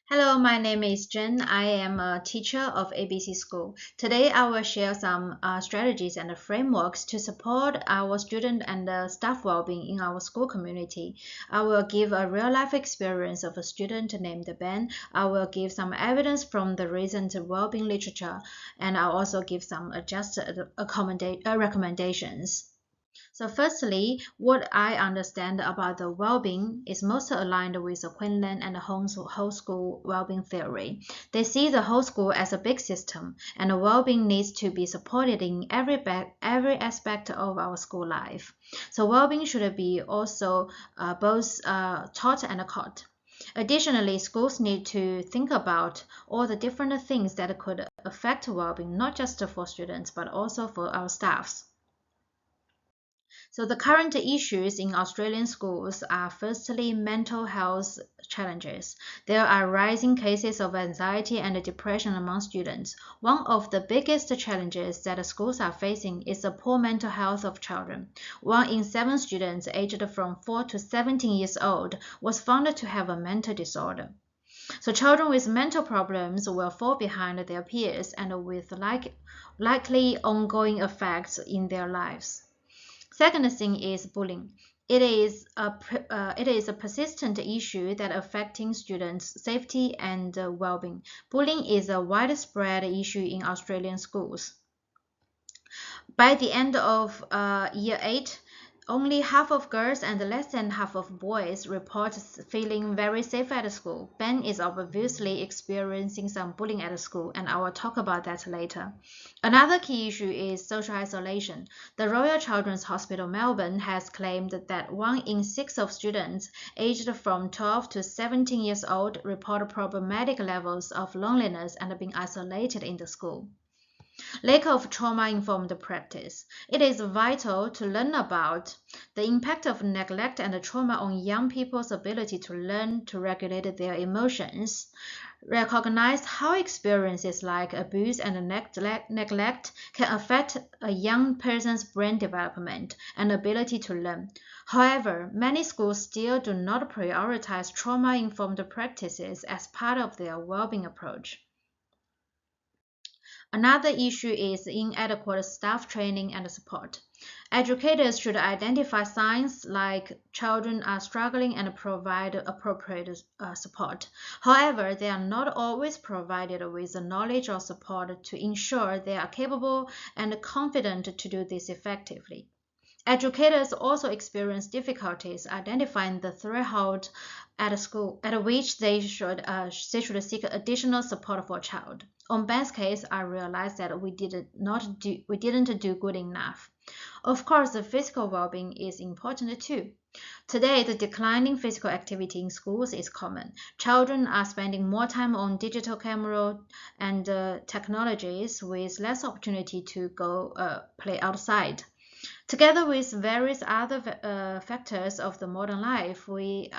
Hello, my name is Jen. I am a teacher of ABC School. Today, I will share some strategies and frameworks to support our student and staff well-being in our school community. I will give a real-life experience of a student named Ben. I will give some evidence from the recent well-being literature, and I'll also give some adjusted recommendations. So firstly, what I understand about the well-being is most aligned with the Quinlan and the whole school well-being theory. They see the whole school as a big system, and the well-being needs to be supported in every aspect of our school life. So well-being should be also both taught and caught. Additionally, schools need to think about all the different things that could affect well-being, not just for students, but also for our staffs. So the current issues in Australian schools are firstly mental health challenges. There are rising cases of anxiety and depression among students. One of the biggest challenges that schools are facing is the poor mental health of children. 1 in 7 students aged from 4 to 17 years old was found to have a mental disorder. So children with mental problems will fall behind their peers and with likely ongoing effects in their lives. Second thing is bullying. It is a persistent issue that affecting students' safety and well-being. Bullying is a widespread issue in Australian schools. By the end of year 8, only half of girls and less than half of boys report feeling very safe at school. Ben is obviously experiencing some bullying at school, and I will talk about that later. Another key issue is social isolation. The Royal Children's Hospital Melbourne has claimed that 1 in 6 of students aged from 12 to 17 years old report problematic levels of loneliness and being isolated in the school. Lack of trauma-informed practice. It is vital to learn about the impact of neglect and trauma on young people's ability to learn to regulate their emotions. Recognize how experiences like abuse and neglect can affect a young person's brain development and ability to learn. However, many schools still do not prioritize trauma-informed practices as part of their well-being approach. Another issue is inadequate staff training and support. Educators should identify signs like children are struggling and provide appropriate support. However, they are not always provided with the knowledge or support to ensure they are capable and confident to do this effectively. Educators also experience difficulties identifying the threshold at school at which they should seek additional support for a child. On Ben's case, I realized that we didn't do good enough. Of course, the physical well-being is important too. Today, the declining physical activity in schools is common. Children are spending more time on digital camera and technologies with less opportunity to go play outside. Together with various other factors of the modern life, we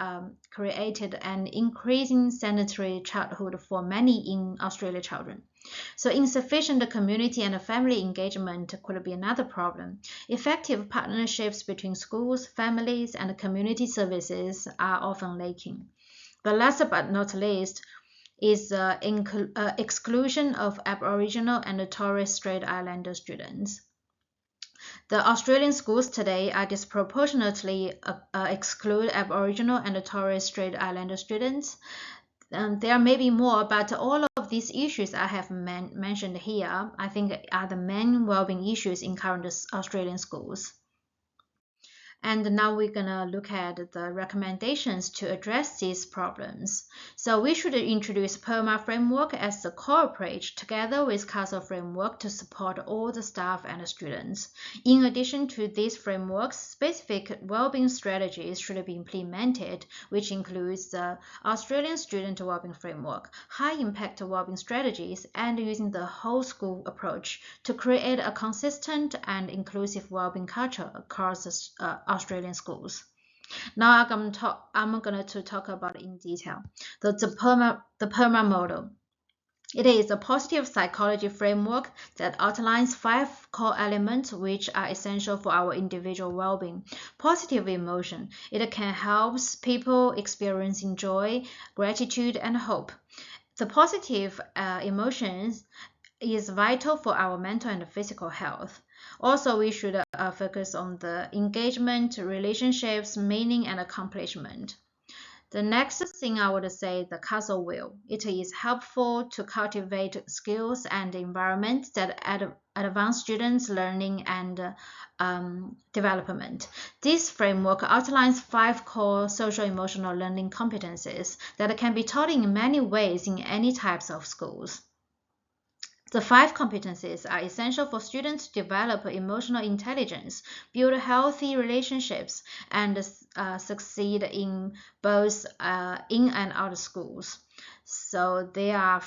created an increasing sedentary childhood for many in Australia children. So insufficient community and family engagement could be another problem. Effective partnerships between schools, families, and community services are often lacking. The last but not least is exclusion of Aboriginal and Torres Strait Islander students. The Australian schools today are disproportionately exclude Aboriginal and Torres Strait Islander students. There may be more, but all of these issues I have mentioned here, I think, are the main well-being issues in current Australian schools. And now we're going to look at the recommendations to address these problems. So we should introduce PERMA framework as the core approach together with CASA framework to support all the staff and students. In addition to these frameworks, specific well-being strategies should be implemented, which includes the Australian Student Wellbeing Framework, high-impact well-being strategies, and using the whole school approach to create a consistent and inclusive well-being culture across Australian schools. Now I'm going to talk about it in detail. The PERMA model. It is a positive psychology framework that outlines 5 core elements which are essential for our individual well-being. Positive emotion. It can help people experiencing joy, gratitude, and hope. The positive emotions is vital for our mental and physical health. Also, we should focus on the engagement, relationships, meaning, and accomplishment. The next thing I would say, the castle wheel. It is helpful to cultivate skills and environments that advance students' learning and development. This framework outlines 5 core social emotional learning competencies that can be taught in many ways in any types of schools. The 5 competencies are essential for students to develop emotional intelligence, build healthy relationships, and succeed in both in and out of schools. So there are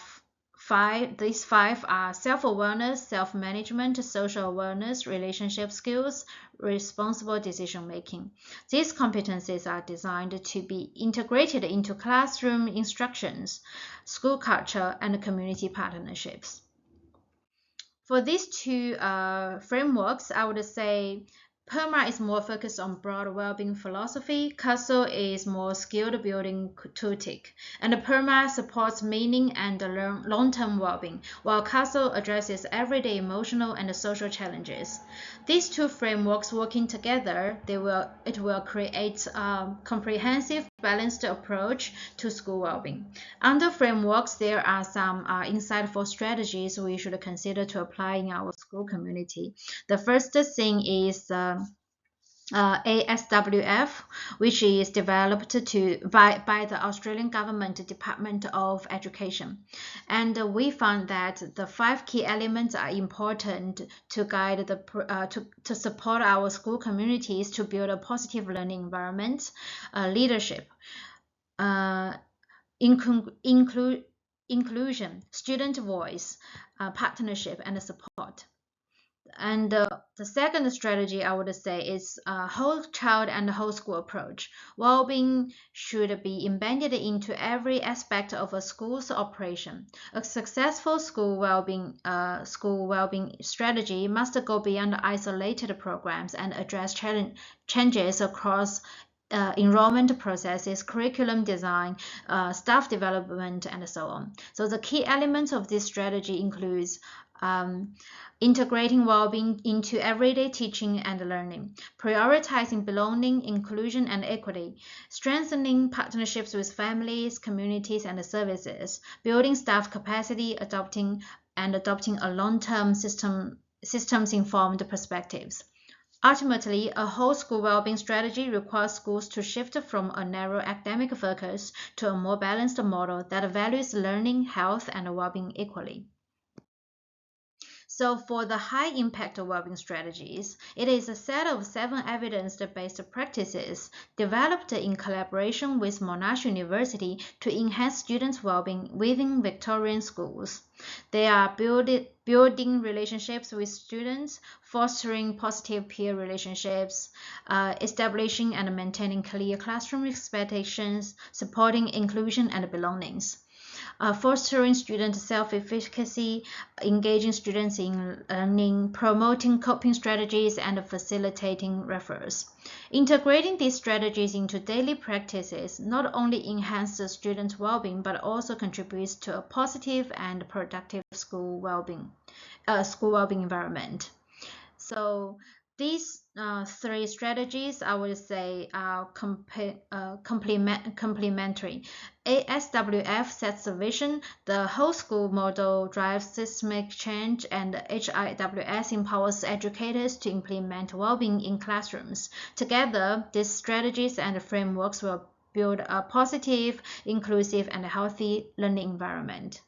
five. These 5 are self-awareness, self-management, social awareness, relationship skills, responsible decision making. These competencies are designed to be integrated into classroom instructions, school culture, and community partnerships. For these 2 frameworks, I would say PERMA is more focused on broad well-being philosophy, CASTLE is more skilled building tactic, and PERMA supports meaning and long-term well-being, while CASTLE addresses everyday emotional and social challenges. These 2 frameworks working together, it will create a comprehensive, balanced approach to school well-being. Under frameworks, there are some insightful strategies we should consider to apply in our school community. The first thing is ASWF, which is developed by the Australian Government Department of Education. And we found that the 5 key elements are important to guide to support our school communities to build a positive learning environment, leadership, inclusion, student voice, partnership, and support. And the second strategy I would say is whole child and whole school approach. Well-being should be embedded into every aspect of a school's operation. A successful school well-being strategy must go beyond isolated programs and address changes across enrollment processes, curriculum design, staff development, and so on. So the key elements of this strategy includes integrating well-being into everyday teaching and learning, prioritizing belonging, inclusion, and equity, strengthening partnerships with families, communities, and services, building staff capacity, adopting a long-term systems-informed perspectives. Ultimately, a whole school well-being strategy requires schools to shift from a narrow academic focus to a more balanced model that values learning, health, and well-being equally. So for the high impact well-being strategies, it is a set of 7 evidence-based practices developed in collaboration with Monash University to enhance students' well-being within Victorian schools. They are building relationships with students, fostering positive peer relationships, establishing and maintaining clear classroom expectations, supporting inclusion and belongings. Fostering student self-efficacy, engaging students in learning, promoting coping strategies, and facilitating referrals. Integrating these strategies into daily practices not only enhances students' well-being but also contributes to a positive and productive school well-being environment. So these 3 strategies, I would say, are complementary. ASWF sets the vision, the whole school model drives systemic change, and HIWS empowers educators to implement well-being in classrooms. Together, these strategies and frameworks will build a positive, inclusive, and healthy learning environment.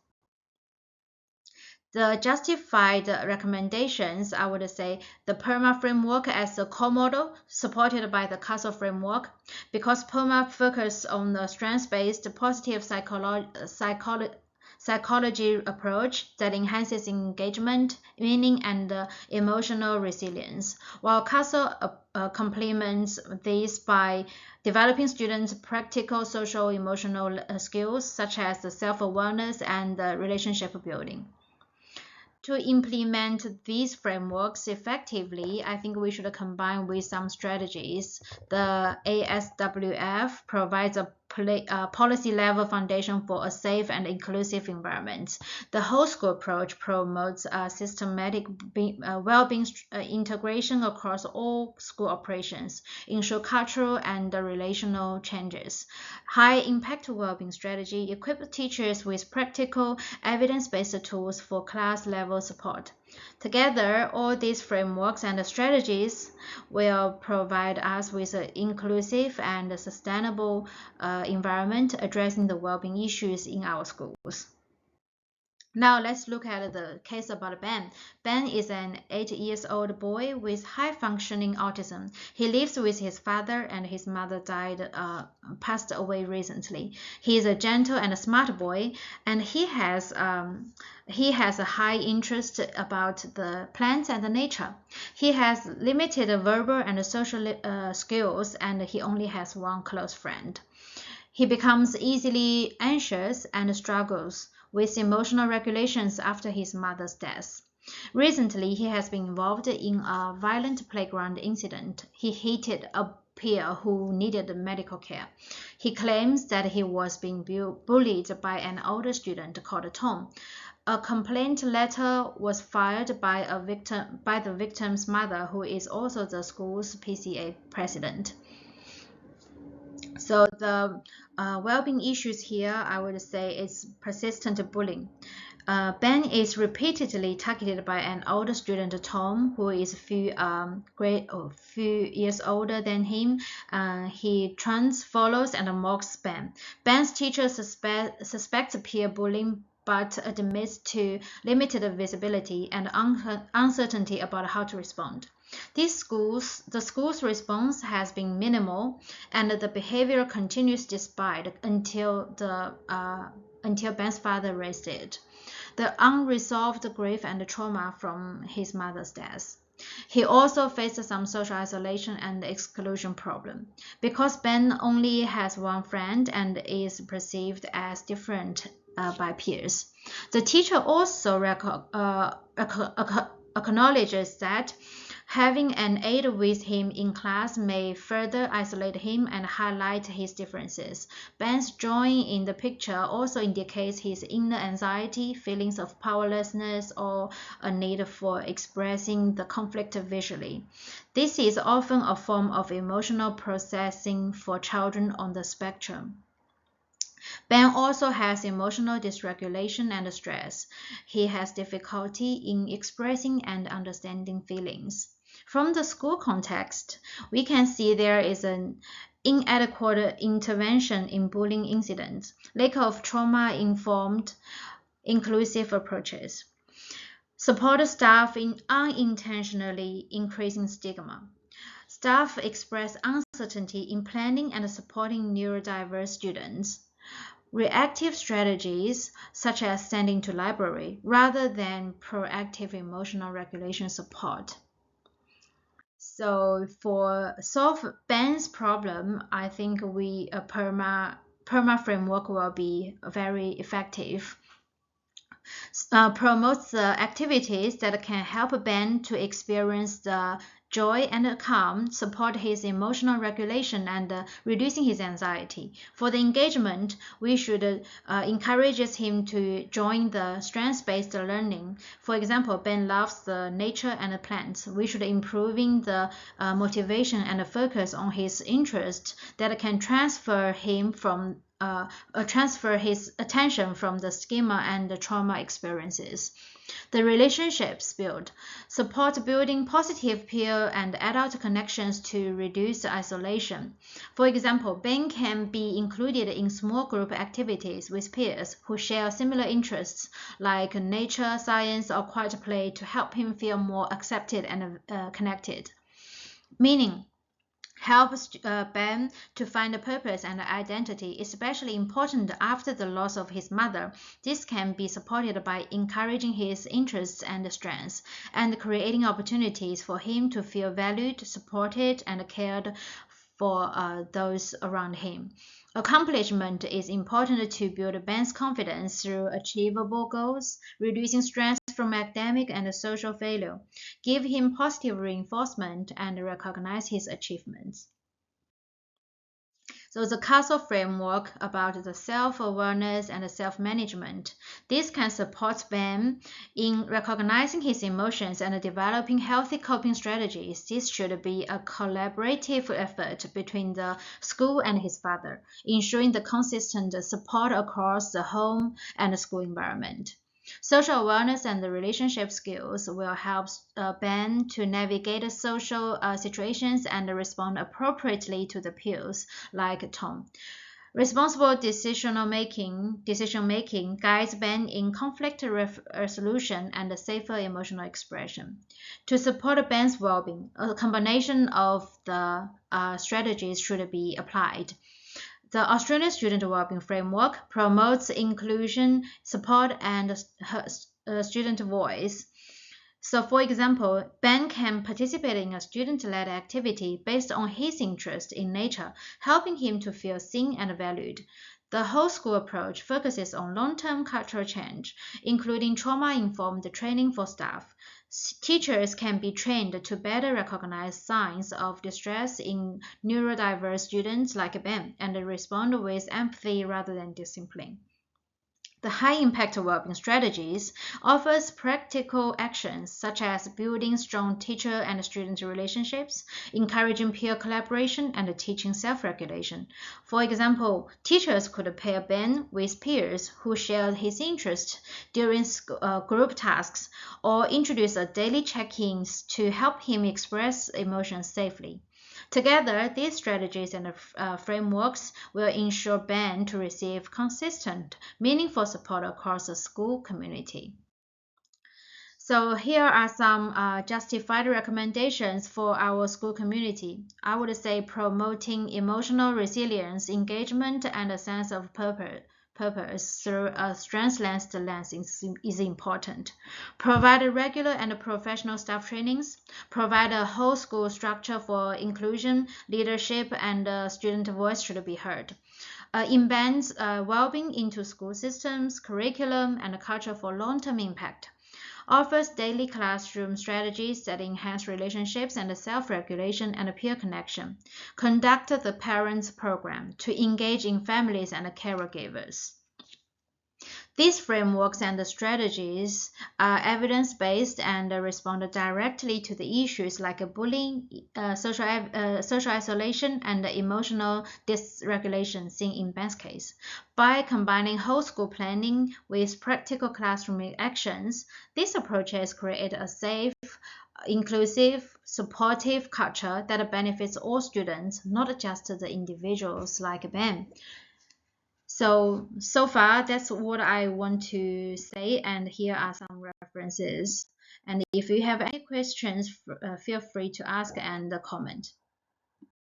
The justified recommendations, I would say, the PERMA framework as a core model supported by the CASTLE framework, because PERMA focuses on the strengths-based positive psychology approach that enhances engagement, meaning, and emotional resilience, while Castle complements this by developing students' practical social emotional skills such as self-awareness and relationship building. To implement these frameworks effectively, I think we should combine with some strategies. The ASWF provides a policy-level foundation for a safe and inclusive environment. The whole school approach promotes systematic well-being integration across all school operations, ensure cultural and relational changes. High-impact well-being strategy equips teachers with practical, evidence-based tools for class-level support. Together, all these frameworks and strategies will provide us with an inclusive and sustainable environment addressing the well-being issues in our schools. Now let's look at the case about Ben. Ben is an 8-year-old boy with high-functioning autism. He lives with his father, and his mother passed away recently. He is a gentle and a smart boy, and he has a high interest about the plants and the nature. He has limited verbal and social skills, and he only has one close friend. He becomes easily anxious and struggles with emotional regulations after his mother's death. Recently, he has been involved in a violent playground incident. He hit a peer who needed medical care. He claims that he was being bullied by an older student called Tom. A complaint letter was filed by the victim's mother, who is also the school's PCA president. So the well-being issues here, I would say, is persistent bullying. Ben is repeatedly targeted by an older student, Tom, who is a few years older than him. He taunts, follows, and mocks Ben. Ben's teacher suspects peer bullying, but admits to limited visibility and uncertainty about how to respond. The school's response has been minimal, and the behavior continues despite until Ben's father raised it. The unresolved grief and trauma from his mother's death. He also faced some social isolation and exclusion problem because Ben only has one friend and is perceived as different by peers. The teacher also acknowledges that having an aide with him in class may further isolate him and highlight his differences. Ben's drawing in the picture also indicates his inner anxiety, feelings of powerlessness, or a need for expressing the conflict visually. This is often a form of emotional processing for children on the spectrum. Ben also has emotional dysregulation and stress. He has difficulty in expressing and understanding feelings. From the school context, we can see there is an inadequate intervention in bullying incidents, lack of trauma-informed, inclusive approaches, support staff in unintentionally increasing stigma. Staff express uncertainty in planning and supporting neurodiverse students. Reactive strategies, such as sending to library, rather than proactive emotional regulation support. So for solve Ben's problem, I think a PERMA framework will be very effective. Promotes activities that can help Ben to experience the joy and calm, support his emotional regulation, and reducing his anxiety. For the engagement, we should encourage him to join the strengths-based learning. For example, Ben loves the nature and the plants. We should improving the motivation and focus on his interest that can transfer his attention from the schema and the trauma experiences. The relationships build, support building positive peer and adult connections to reduce isolation. For example, Ben can be included in small group activities with peers who share similar interests like nature, science, or quiet play to help him feel more accepted and connected. Meaning, helps Ben to find a purpose and identity, especially important after the loss of his mother. This can be supported by encouraging his interests and strengths and creating opportunities for him to feel valued, supported, and cared for those around him. Accomplishment is important to build Ben's confidence through achievable goals, reducing stress from academic and social failure, give him positive reinforcement, and recognize his achievements. So the castle framework about the self-awareness and self-management. This can support Ben in recognizing his emotions and developing healthy coping strategies. This should be a collaborative effort between the school and his father, ensuring the consistent support across the home and school environment. Social awareness and the relationship skills will help Ben to navigate social situations and respond appropriately to the peers like Tom. Responsible decision making guides Ben in conflict resolution and safer emotional expression. To support Ben's well-being, a combination of the strategies should be applied. The Australian Student Wellbeing Framework promotes inclusion, support, and student voice. So, for example, Ben can participate in a student-led activity based on his interest in nature, helping him to feel seen and valued. The whole school approach focuses on long-term cultural change, including trauma-informed training for staff. Teachers can be trained to better recognize signs of distress in neurodiverse students like Ben and respond with empathy rather than discipline. The high-impact wellbeing strategies offers practical actions such as building strong teacher and student relationships, encouraging peer collaboration, and teaching self-regulation. For example, teachers could pair Ben with peers who share his interests during group tasks or introduce a daily check-ins to help him express emotions safely. Together, these strategies and frameworks will ensure Ben to receive consistent, meaningful support across the school community. So here are some justified recommendations for our school community. I would say promoting emotional resilience, engagement, and a sense of purpose through a strengths lens is important. Provide regular and professional staff trainings. Provide a whole school structure for inclusion, leadership, and student voice should be heard. Embeds well-being into school systems, curriculum, and culture for long-term impact. Offers daily classroom strategies that enhance relationships and self-regulation and peer connection. Conduct the parents program to engage in families and caregivers. These frameworks and strategies are evidence-based and respond directly to the issues like bullying, social isolation, and emotional dysregulation seen in Ben's case. By combining whole school planning with practical classroom actions, these approaches create a safe, inclusive, supportive culture that benefits all students, not just the individuals like Ben. So far, that's what I want to say, and here are some references. And if you have any questions, feel free to ask and comment.